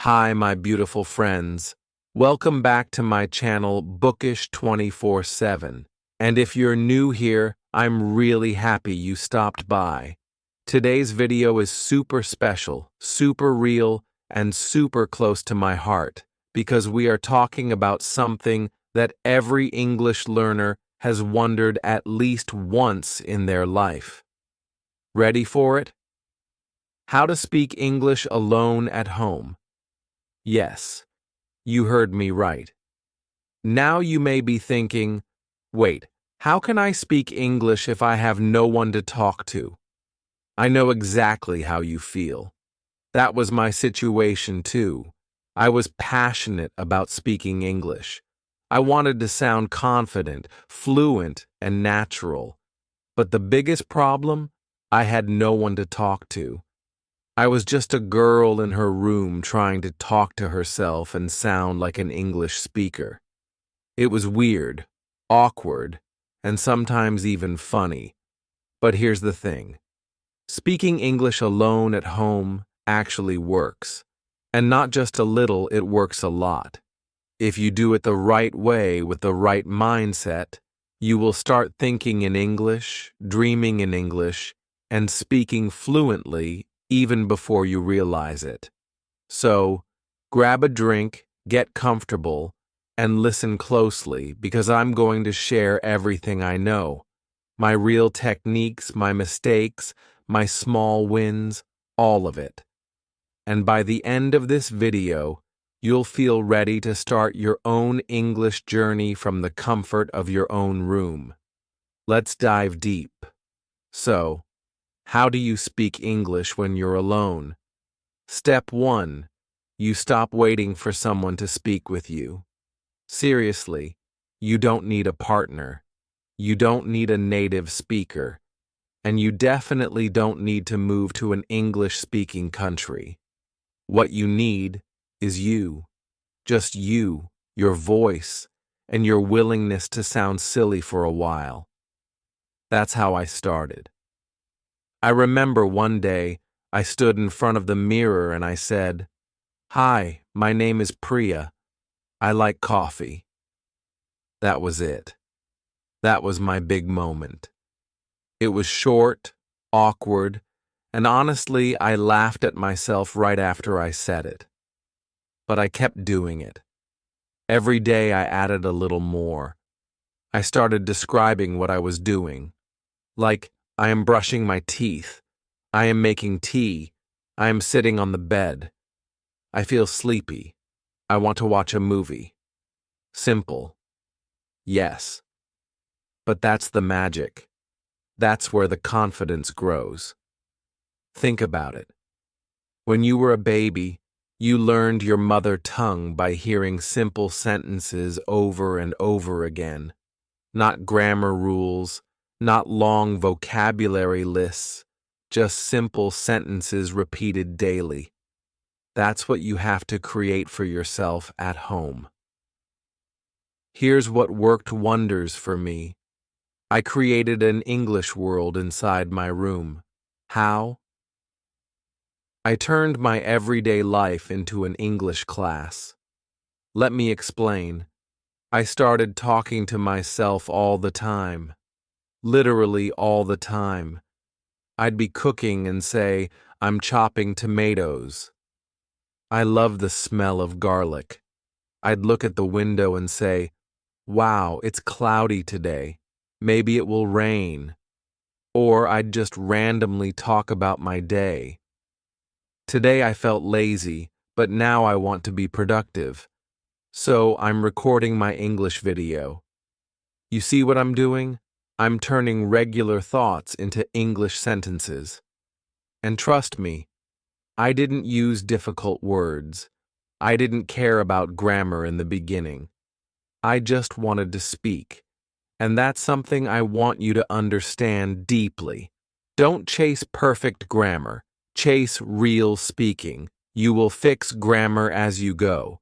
Hi, my beautiful friends. Welcome back to my channel, Bookish 24/7. And if you're new here, I'm really happy you stopped by. Today's video is super special, super real, and super close to my heart because we are talking about something that every English learner has wondered at least once in their life. Ready for it? How to speak English alone at home. Yes, you heard me right. Now you may be thinking, wait, how can I speak English if I have no one to talk to? I know exactly how you feel. That was my situation too. I was passionate about speaking English. I wanted to sound confident, fluent, and natural. But the biggest problem? I had no one to talk to. I was just a girl in her room trying to talk to herself and sound like an English speaker. It was weird, awkward, and sometimes even funny. But here's the thing. Speaking English alone at home actually works. And not just a little, it works a lot. If you do it the right way with the right mindset, you will start thinking in English, dreaming in English, and speaking fluently even before you realize it. So, grab a drink, get comfortable, and listen closely because I'm going to share everything I know. My real techniques, my mistakes, my small wins, all of it. And by the end of this video, you'll feel ready to start your own English journey from the comfort of your own room. Let's dive deep. So, how do you speak English when you're alone? Step 1. You stop waiting for someone to speak with you. Seriously, you don't need a partner. You don't need a native speaker. And you definitely don't need to move to an English-speaking country. What you need is you. Just you, your voice, and your willingness to sound silly for a while. That's how I started. I remember one day I stood in front of the mirror and I said, "Hi, my name is Priya. I like coffee." That was it. That was my big moment. It was short, awkward, and honestly, I laughed at myself right after I said it. But I kept doing it. Every day I added a little more. I started describing what I was doing. Like, I am brushing my teeth. I am making tea. I am sitting on the bed. I feel sleepy. I want to watch a movie. Simple. Yes. But that's the magic. That's where the confidence grows. Think about it. When you were a baby, you learned your mother tongue by hearing simple sentences over and over again. Not grammar rules, not long vocabulary lists, just simple sentences repeated daily. That's what you have to create for yourself at home. Here's what worked wonders for me. I created an English world inside my room. How? I turned my everyday life into an English class. Let me explain. I started talking to myself all the time. Literally all the time. I'd be cooking and say, "I'm chopping tomatoes." I love the smell of garlic. I'd look at the window and say, "Wow, it's cloudy today. Maybe it will rain." Or I'd just randomly talk about my day. Today I felt lazy, but now I want to be productive. So I'm recording my English video. You see what I'm doing? I'm turning regular thoughts into English sentences. And trust me, I didn't use difficult words. I didn't care about grammar in the beginning. I just wanted to speak. And that's something I want you to understand deeply. Don't chase perfect grammar. Chase real speaking. You will fix grammar as you go.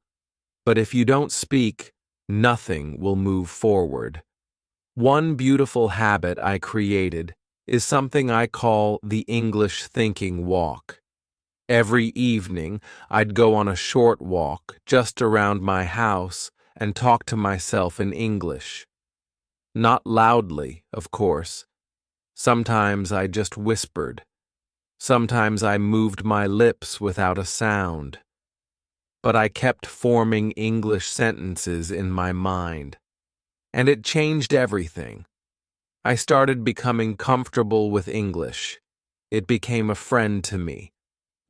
But if you don't speak, nothing will move forward. One beautiful habit I created is something I call the English thinking walk. Every evening, I'd go on a short walk just around my house and talk to myself in English. Not loudly, of course. Sometimes I just whispered. Sometimes I moved my lips without a sound. But I kept forming English sentences in my mind. And it changed everything. I started becoming comfortable with English. It became a friend to me.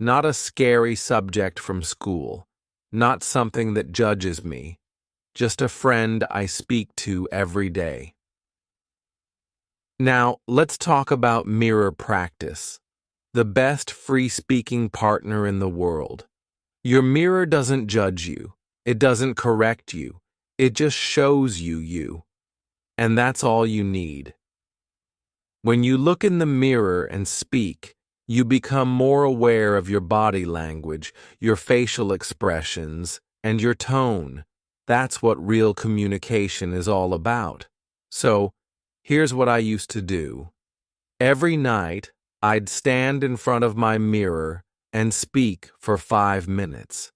Not a scary subject from school. Not something that judges me. Just a friend I speak to every day. Now, let's talk about mirror practice. The best free-speaking partner in the world. Your mirror doesn't judge you. It doesn't correct you. It just shows you you. And that's all you need. When you look in the mirror and speak, you become more aware of your body language, your facial expressions, and your tone. That's what real communication is all about. So, here's what I used to do. Every night, I'd stand in front of my mirror and speak for 5 minutes.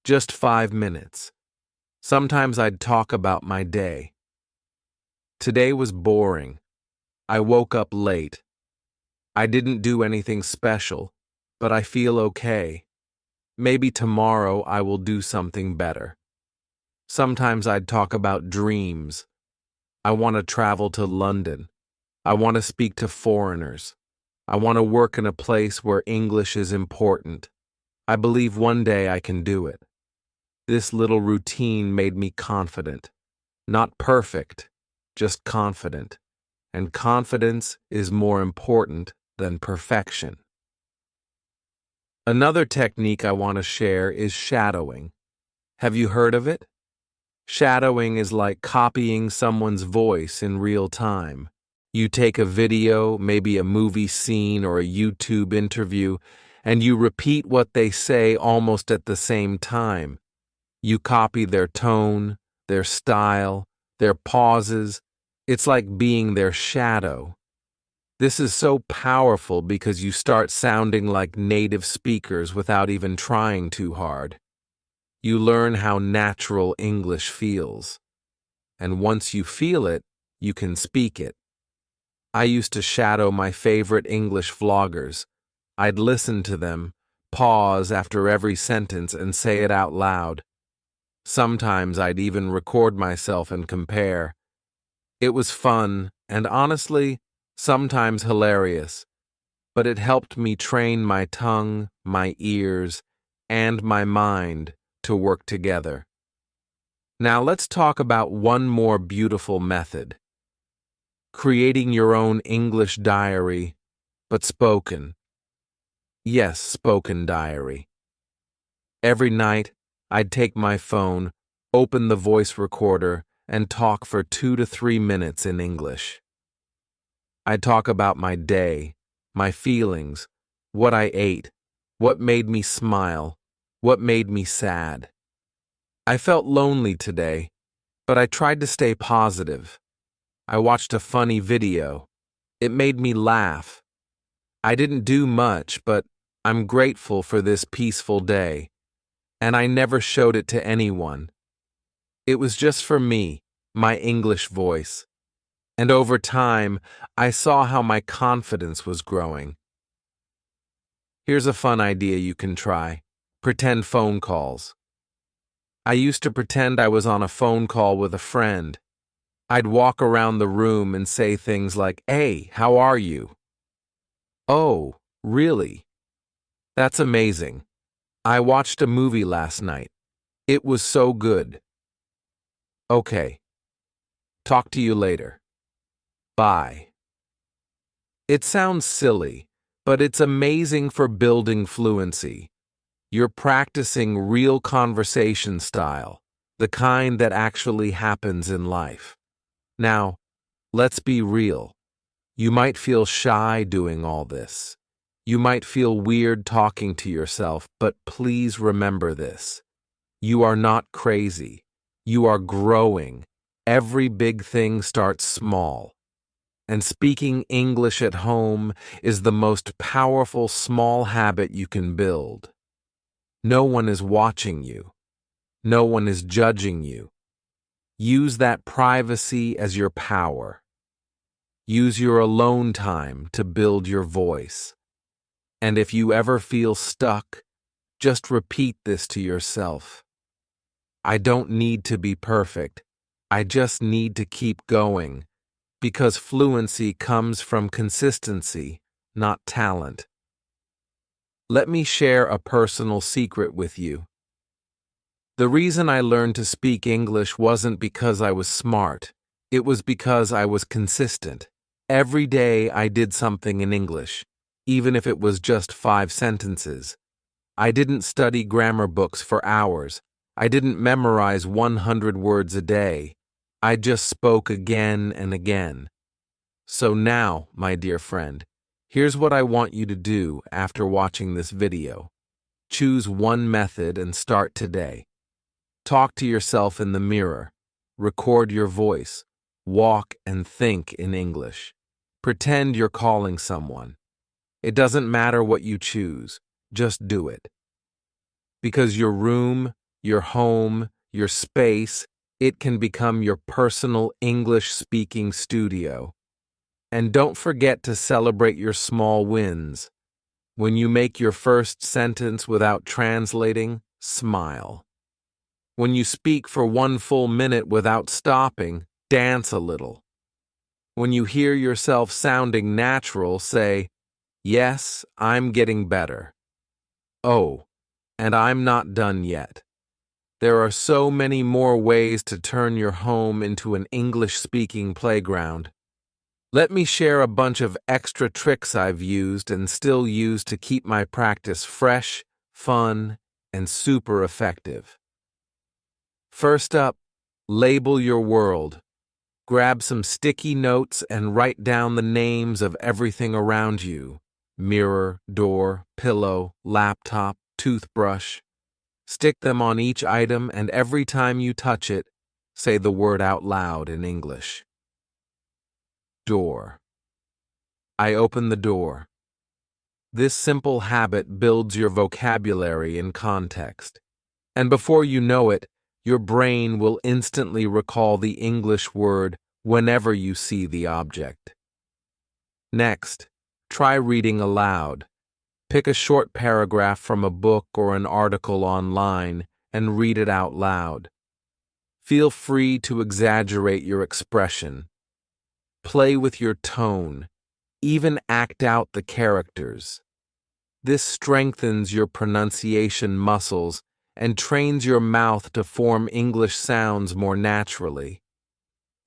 Just 5 minutes. Sometimes I'd talk about my day. Today was boring. I woke up late. I didn't do anything special, but I feel okay. Maybe tomorrow I will do something better. Sometimes I'd talk about dreams. I want to travel to London. I want to speak to foreigners. I want to work in a place where English is important. I believe one day I can do it. This little routine made me confident. Not perfect, just confident. And confidence is more important than perfection. Another technique I want to share is shadowing. Have you heard of it? Shadowing is like copying someone's voice in real time. You take a video, maybe a movie scene or a YouTube interview, and you repeat what they say almost at the same time. You copy their tone, their style, their pauses. It's like being their shadow. This is so powerful because you start sounding like native speakers without even trying too hard. You learn how natural English feels. And once you feel it, you can speak it. I used to shadow my favorite English vloggers. I'd listen to them, pause after every sentence and say it out loud. Sometimes I'd even record myself and compare. It was fun and honestly, sometimes hilarious, but it helped me train my tongue, my ears, and my mind to work together. Now let's talk about one more beautiful method. Creating your own English diary, but spoken. Yes, spoken diary. Every night, I'd take my phone, open the voice recorder, and talk for 2 to 3 minutes in English. I'd talk about my day, my feelings, what I ate, what made me smile, what made me sad. I felt lonely today, but I tried to stay positive. I watched a funny video. It made me laugh. I didn't do much, but I'm grateful for this peaceful day, and I never showed it to anyone. It was just for me, my English voice. And over time, I saw how my confidence was growing. Here's a fun idea you can try. Pretend phone calls. I used to pretend I was on a phone call with a friend. I'd walk around the room and say things like, "Hey, how are you?" "Oh, really? That's amazing. I watched a movie last night. It was so good. Okay. Talk to you later. Bye." It sounds silly, but it's amazing for building fluency. You're practicing real conversation style, the kind that actually happens in life. Now, let's be real. You might feel shy doing all this. You might feel weird talking to yourself, but please remember this. You are not crazy. You are growing. Every big thing starts small. And speaking English at home is the most powerful small habit you can build. No one is watching you. No one is judging you. Use that privacy as your power. Use your alone time to build your voice. And if you ever feel stuck, just repeat this to yourself. I don't need to be perfect. I just need to keep going, because fluency comes from consistency, not talent. Let me share a personal secret with you. The reason I learned to speak English wasn't because I was smart. It was because I was consistent. Every day I did something in English, even if it was just 5 sentences. I didn't study grammar books for hours. I didn't memorize 100 words a day. I just spoke again and again. So now, my dear friend, here's what I want you to do after watching this video. Choose one method and start today. Talk to yourself in the mirror. Record your voice. Walk and think in English. Pretend you're calling someone. It doesn't matter what you choose. Just do it. Because your room, your home, your space, it can become your personal English-speaking studio. And don't forget to celebrate your small wins. When you make your first sentence without translating, smile. When you speak for 1 full minute without stopping, dance a little. When you hear yourself sounding natural, say, "Yes, I'm getting better. Oh, and I'm not done yet." There are so many more ways to turn your home into an English-speaking playground. Let me share a bunch of extra tricks I've used and still use to keep my practice fresh, fun, and super effective. First up, label your world. Grab some sticky notes and write down the names of everything around you: mirror, door, pillow, laptop, toothbrush. Stick them on each item, and every time you touch it, say the word out loud in English. Door. I open the door. This simple habit builds your vocabulary in context. And before you know it, your brain will instantly recall the English word whenever you see the object. Next, try reading aloud. Pick a short paragraph from a book or an article online and read it out loud. Feel free to exaggerate your expression. Play with your tone. Even act out the characters. This strengthens your pronunciation muscles and trains your mouth to form English sounds more naturally.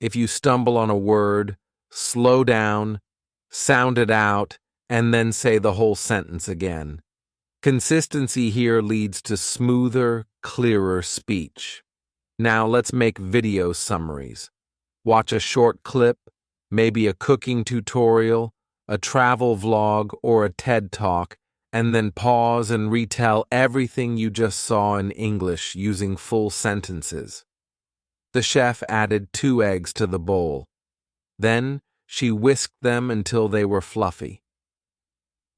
If you stumble on a word, slow down, sound it out, and then say the whole sentence again. Consistency here leads to smoother, clearer speech. Now let's make video summaries. Watch a short clip, maybe a cooking tutorial, a travel vlog, or a TED Talk, and then pause and retell everything you just saw in English using full sentences. The chef added 2 eggs to the bowl. Then she whisked them until they were fluffy.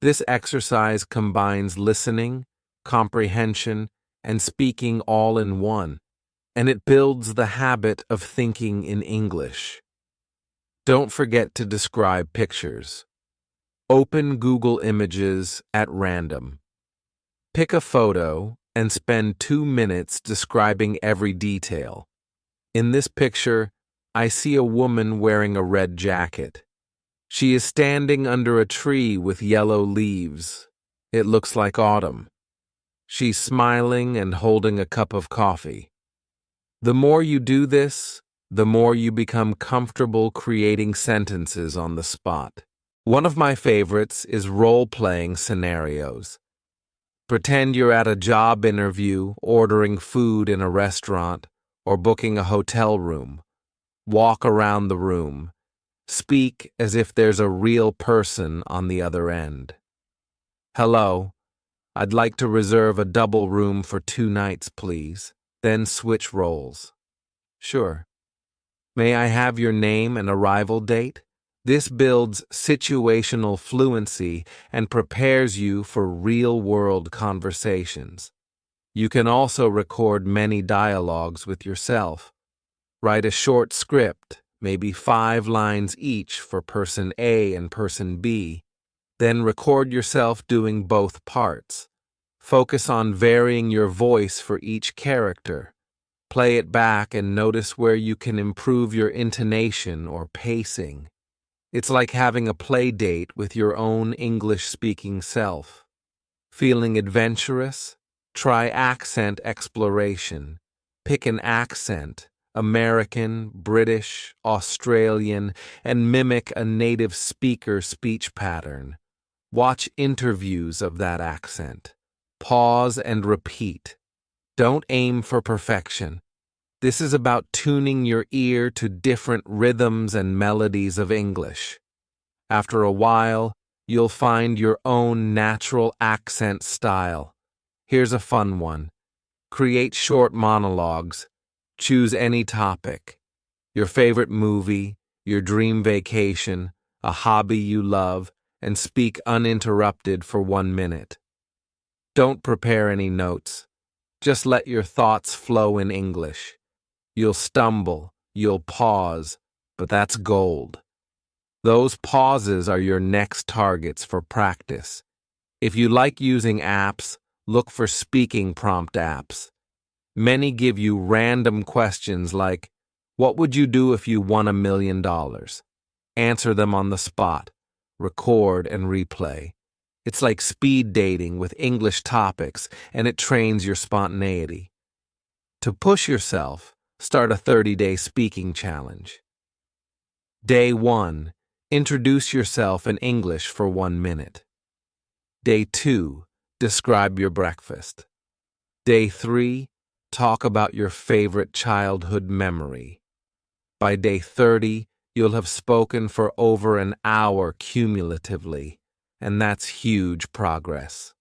This exercise combines listening, comprehension, and speaking all in one, and it builds the habit of thinking in English. Don't forget to describe pictures. Open Google Images at random. Pick a photo and spend 2 minutes describing every detail. In this picture, I see a woman wearing a red jacket. She is standing under a tree with yellow leaves. It looks like autumn. She's smiling and holding a cup of coffee. The more you do this, the more you become comfortable creating sentences on the spot. One of my favorites is role-playing scenarios. Pretend you're at a job interview, ordering food in a restaurant, or booking a hotel room. Walk around the room. Speak as if there's a real person on the other end. "Hello, I'd like to reserve a double room for 2 nights, please." Then switch roles. "Sure. May I have your name and arrival date?" This builds situational fluency and prepares you for real-world conversations. You can also record many dialogues with yourself. Write a short script, maybe 5 lines each for person A and person B. Then record yourself doing both parts. Focus on varying your voice for each character. Play it back and notice where you can improve your intonation or pacing. It's like having a play date with your own English-speaking self. Feeling adventurous? Try accent exploration. Pick an accent, American, British, Australian, and mimic a native speaker speech pattern. Watch interviews of that accent. Pause and repeat. Don't aim for perfection. This is about tuning your ear to different rhythms and melodies of English. After a while, you'll find your own natural accent style. Here's a fun one. Create short monologues. Choose any topic. Your favorite movie, your dream vacation, a hobby you love, and speak uninterrupted for 1 minute. Don't prepare any notes. Just let your thoughts flow in English. You'll stumble, you'll pause, but that's gold. Those pauses are your next targets for practice. If you like using apps, look for speaking prompt apps. Many give you random questions like, what would you do if you won $1 million? Answer them on the spot. Record and replay. It's like speed dating with English topics, and it trains your spontaneity. To push yourself, start a 30-day speaking challenge. Day 1. Introduce yourself in English for 1 minute. Day 2. Describe your breakfast. Day 3. Talk about your favorite childhood memory. By day 30, you'll have spoken for over an hour cumulatively, and that's huge progress.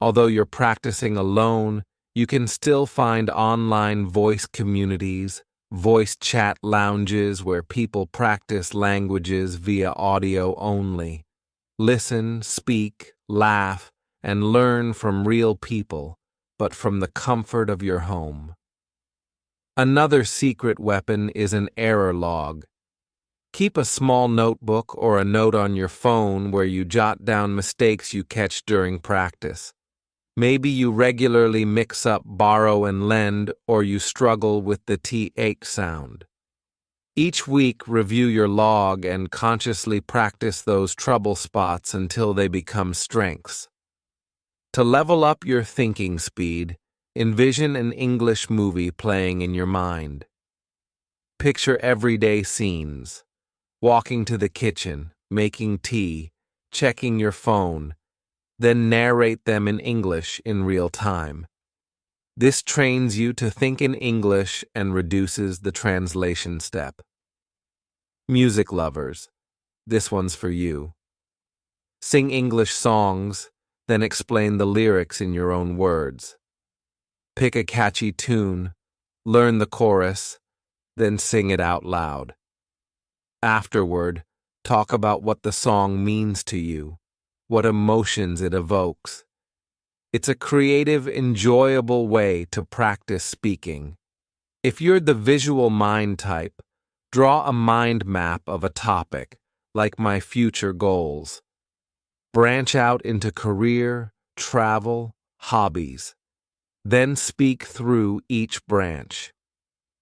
Although you're practicing alone, you can still find online voice communities, voice chat lounges where people practice languages via audio only. Listen, speak, laugh, and learn from real people, but from the comfort of your home. Another secret weapon is an error log. Keep a small notebook or a note on your phone where you jot down mistakes you catch during practice. Maybe you regularly mix up borrow and lend, or you struggle with the th sound. Each week, review your log and consciously practice those trouble spots until they become strengths. To level up your thinking speed, envision an English movie playing in your mind. Picture everyday scenes. Walking to the kitchen, making tea, checking your phone, then narrate them in English in real time. This trains you to think in English and reduces the translation step. Music lovers, this one's for you. Sing English songs, then explain the lyrics in your own words. Pick a catchy tune, learn the chorus, then sing it out loud. Afterward, talk about what the song means to you, what emotions it evokes. It's a creative, enjoyable way to practice speaking. If you're the visual mind type, draw a mind map of a topic, like my future goals. Branch out into career, travel, hobbies. Then speak through each branch.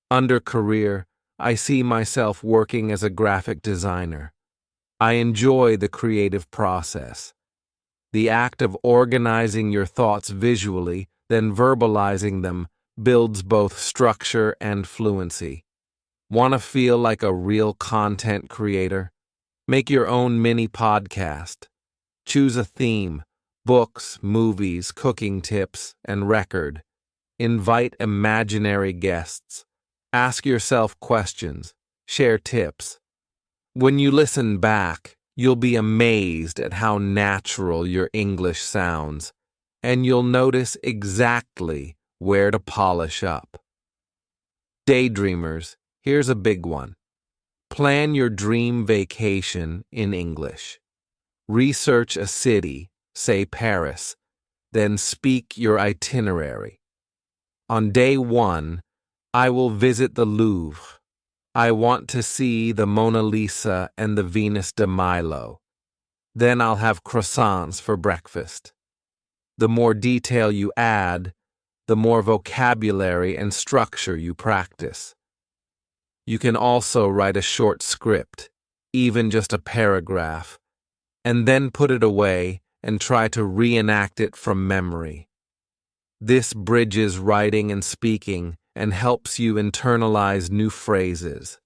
Under career, I see myself working as a graphic designer. I enjoy the creative process. The act of organizing your thoughts visually, then verbalizing them, builds both structure and fluency. Want to feel like a real content creator? Make your own mini podcast. Choose a theme: books, movies, cooking tips, and record. Invite imaginary guests. Ask yourself questions. Share tips. When you listen back, you'll be amazed at how natural your English sounds, and you'll notice exactly where to polish up. Daydreamers, here's a big one. Plan your dream vacation in English. Research a city, say Paris, then speak your itinerary. On day 1, I will visit the Louvre. I want to see the Mona Lisa and the Venus de Milo. Then I'll have croissants for breakfast. The more detail you add, the more vocabulary and structure you practice. You can also write a short script, even just a paragraph, and then put it away and try to reenact it from memory. This bridges writing and speaking and helps you internalize new phrases.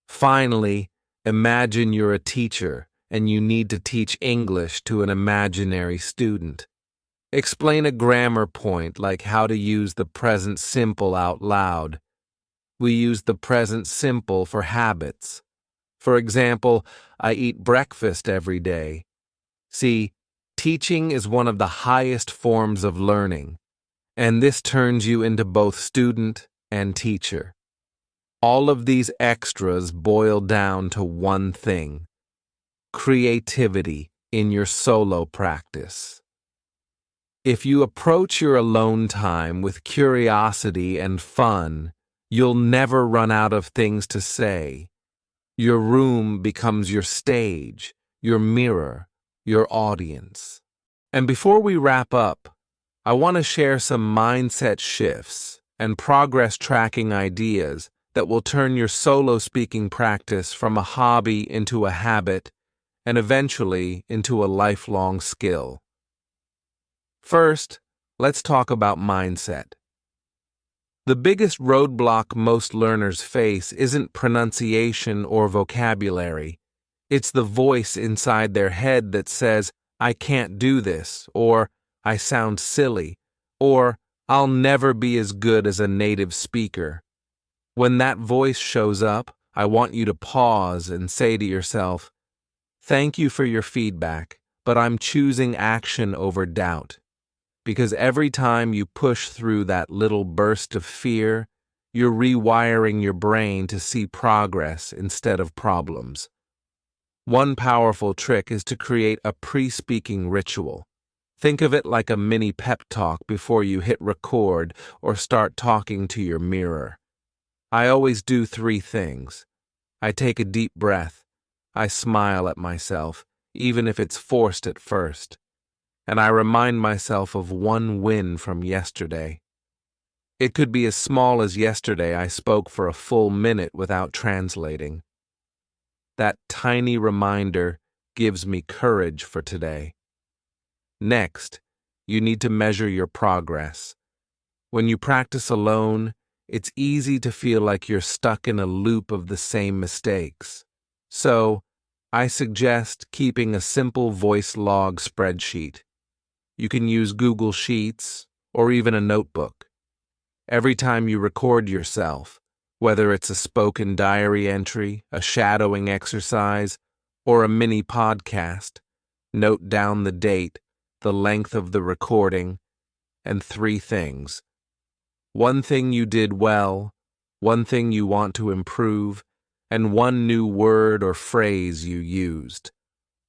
Finally, imagine you're a teacher and you need to teach English to an imaginary student. Explain a grammar point like how to use the present simple out loud. We use the present simple for habits. For example, I eat breakfast every day. See, teaching is one of the highest forms of learning, and this turns you into both student and teacher. All of these extras boil down to one thing: creativity in your solo practice. If you approach your alone time with curiosity and fun, you'll never run out of things to say. Your room becomes your stage, your mirror, your audience. And before we wrap up, I want to share some mindset shifts and progress tracking ideas that will turn your solo speaking practice from a hobby into a habit and eventually into a lifelong skill. First, let's talk about mindset. The biggest roadblock most learners face isn't pronunciation or vocabulary. It's the voice inside their head that says, "I can't do this," or "I sound silly," or "I'll never be as good as a native speaker." When that voice shows up, I want you to pause and say to yourself, "Thank you for your feedback, but I'm choosing action over doubt." Because every time you push through that little burst of fear, you're rewiring your brain to see progress instead of problems. One powerful trick is to create a pre-speaking ritual. Think of it like a mini pep talk before you hit record or start talking to your mirror. I always do 3 things. I take a deep breath. I smile at myself, even if it's forced at first. And I remind myself of one win from yesterday. It could be as small as yesterday I spoke for a full minute without translating. That tiny reminder gives me courage for today. Next, you need to measure your progress. When you practice alone, it's easy to feel like you're stuck in a loop of the same mistakes. So, I suggest keeping a simple voice log spreadsheet. You can use Google Sheets or even a notebook. Every time you record yourself, whether it's a spoken diary entry, a shadowing exercise, or a mini podcast, note down the date, the length of the recording, and 3 things. One thing you did well, one thing you want to improve, and one new word or phrase you used.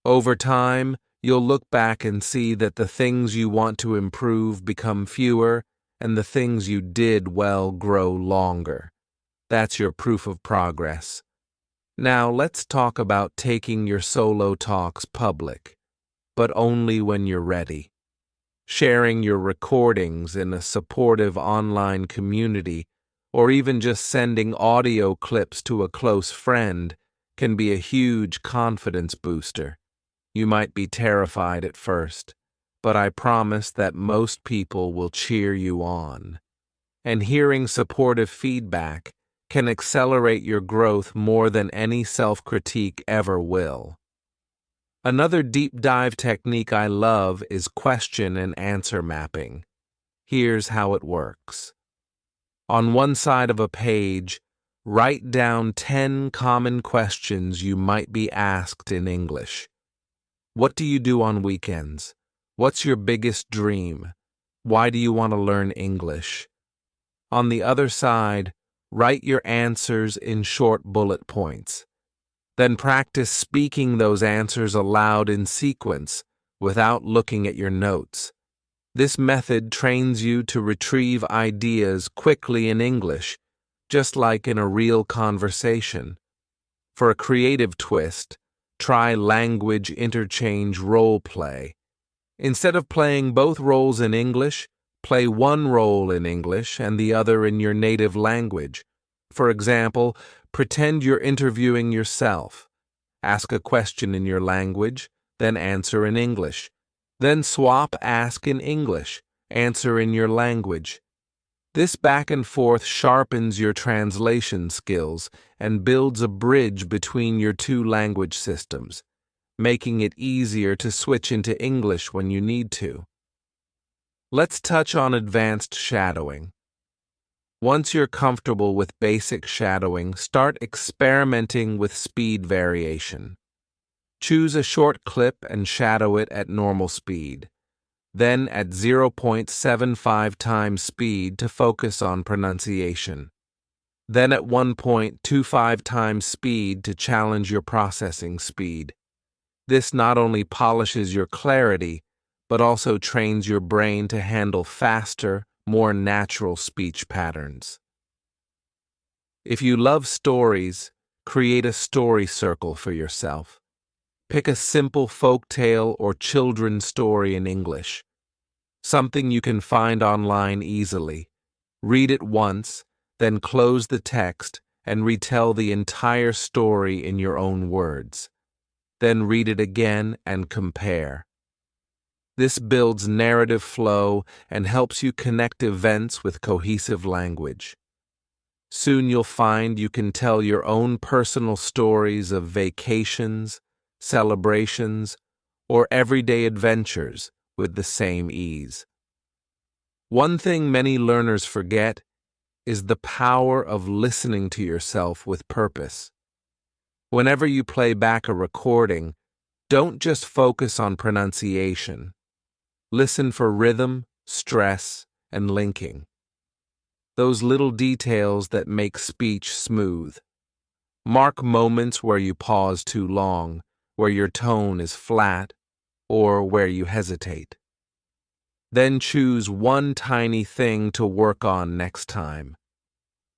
Over time, you'll look back and see that the things you want to improve become fewer, and the things you did well grow longer. That's your proof of progress. Now let's talk about taking your solo talks public, but only when you're ready. Sharing your recordings in a supportive online community, or even just sending audio clips to a close friend, can be a huge confidence booster. You might be terrified at first, but I promise that most people will cheer you on. And hearing supportive feedback can accelerate your growth more than any self-critique ever will. Another deep dive technique I love is question and answer mapping. Here's how it works. On one side of a page, write down 10 common questions you might be asked in English. What do you do on weekends? What's your biggest dream? Why do you want to learn English? On the other side, write your answers in short bullet points. Then practice speaking those answers aloud in sequence without looking at your notes. This method trains you to retrieve ideas quickly in English, just like in a real conversation. For a creative twist, try language interchange role play. Instead of playing both roles in English, play one role in English and the other in your native language. For example, pretend you're interviewing yourself. Ask a question in your language, then answer in English. Then swap, ask in English, answer in your language. This back and forth sharpens your translation skills and builds a bridge between your two language systems, making it easier to switch into English when you need to. Let's touch on advanced shadowing. Once you're comfortable with basic shadowing, start experimenting with speed variation. Choose a short clip and shadow it at normal speed, then at 0.75 times speed to focus on pronunciation, then at 1.25 times speed to challenge your processing speed. This not only polishes your clarity, but also trains your brain to handle faster, more natural speech patterns. If you love stories, create a story circle for yourself. Pick a simple folktale or children's story in English, something you can find online easily. Read it once, then close the text and retell the entire story in your own words. Then read it again and compare. This builds narrative flow and helps you connect events with cohesive language. Soon you'll find you can tell your own personal stories of vacations, celebrations, or everyday adventures with the same ease. One thing many learners forget is the power of listening to yourself with purpose. Whenever you play back a recording, don't just focus on pronunciation. Listen for rhythm, stress, and linking. Those little details that make speech smooth. Mark moments where you pause too long, where your tone is flat, or where you hesitate. Then choose one tiny thing to work on next time.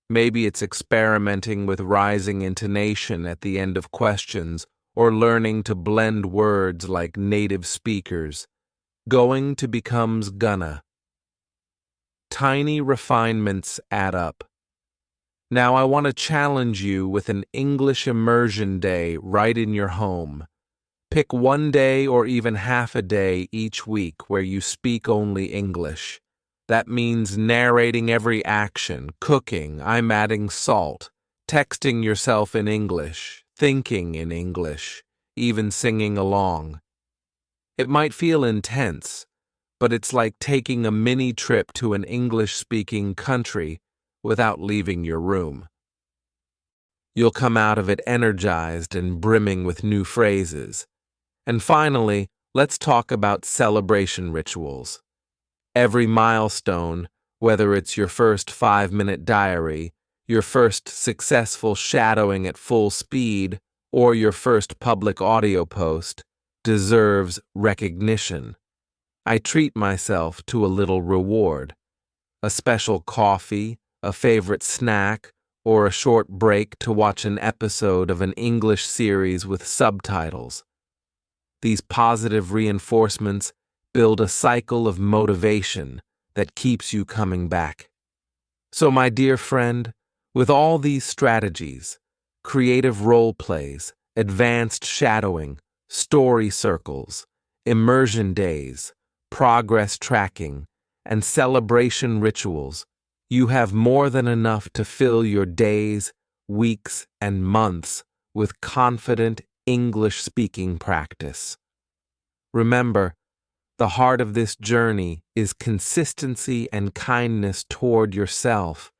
Maybe it's experimenting with rising intonation at the end of questions, or learning to blend words like native speakers. Going to becomes gonna. Tiny refinements add up. Now I want to challenge you with an English immersion day right in your home. Pick one day or even half a day each week where you speak only English. That means narrating every action, cooking, I'm adding salt, texting yourself in English, thinking in English, even singing along. It might feel intense, but it's like taking a mini trip to an English-speaking country without leaving your room. You'll come out of it energized and brimming with new phrases. And finally, let's talk about celebration rituals. Every milestone, whether it's your first 5-minute diary, your first successful shadowing at full speed, or your first public audio post, deserves recognition. I treat myself to a little reward. A special coffee, a favorite snack, or a short break to watch an episode of an English series with subtitles. These positive reinforcements build a cycle of motivation that keeps you coming back. So, my dear friend, with all these strategies, creative role plays, advanced shadowing, story circles, immersion days, progress tracking, and celebration rituals, you have more than enough to fill your days, weeks, and months with confident English-speaking practice. Remember, the heart of this journey is consistency and kindness toward yourself.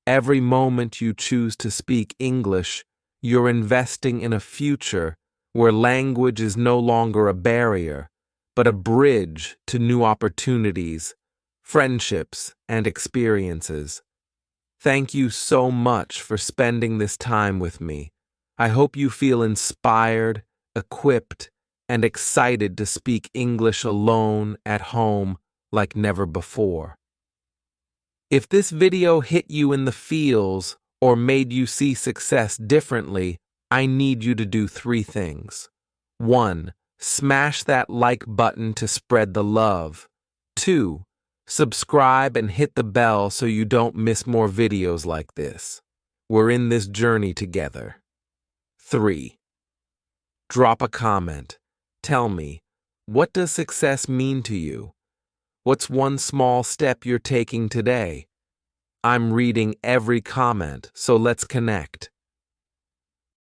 Every moment you choose to speak English, you're investing in a future where language is no longer a barrier, but a bridge to new opportunities, friendships, and experiences. Thank you so much for spending this time with me. I hope you feel inspired, equipped, and excited to speak English alone at home like never before. If this video hit you in the feels or made you see success differently, I need you to do 3 things. 1. Smash that like button to spread the love. 2. Subscribe and hit the bell so you don't miss more videos like this. We're in this journey together. 3. Drop a comment. Tell me, what does success mean to you? What's one small step you're taking today? I'm reading every comment, so let's connect.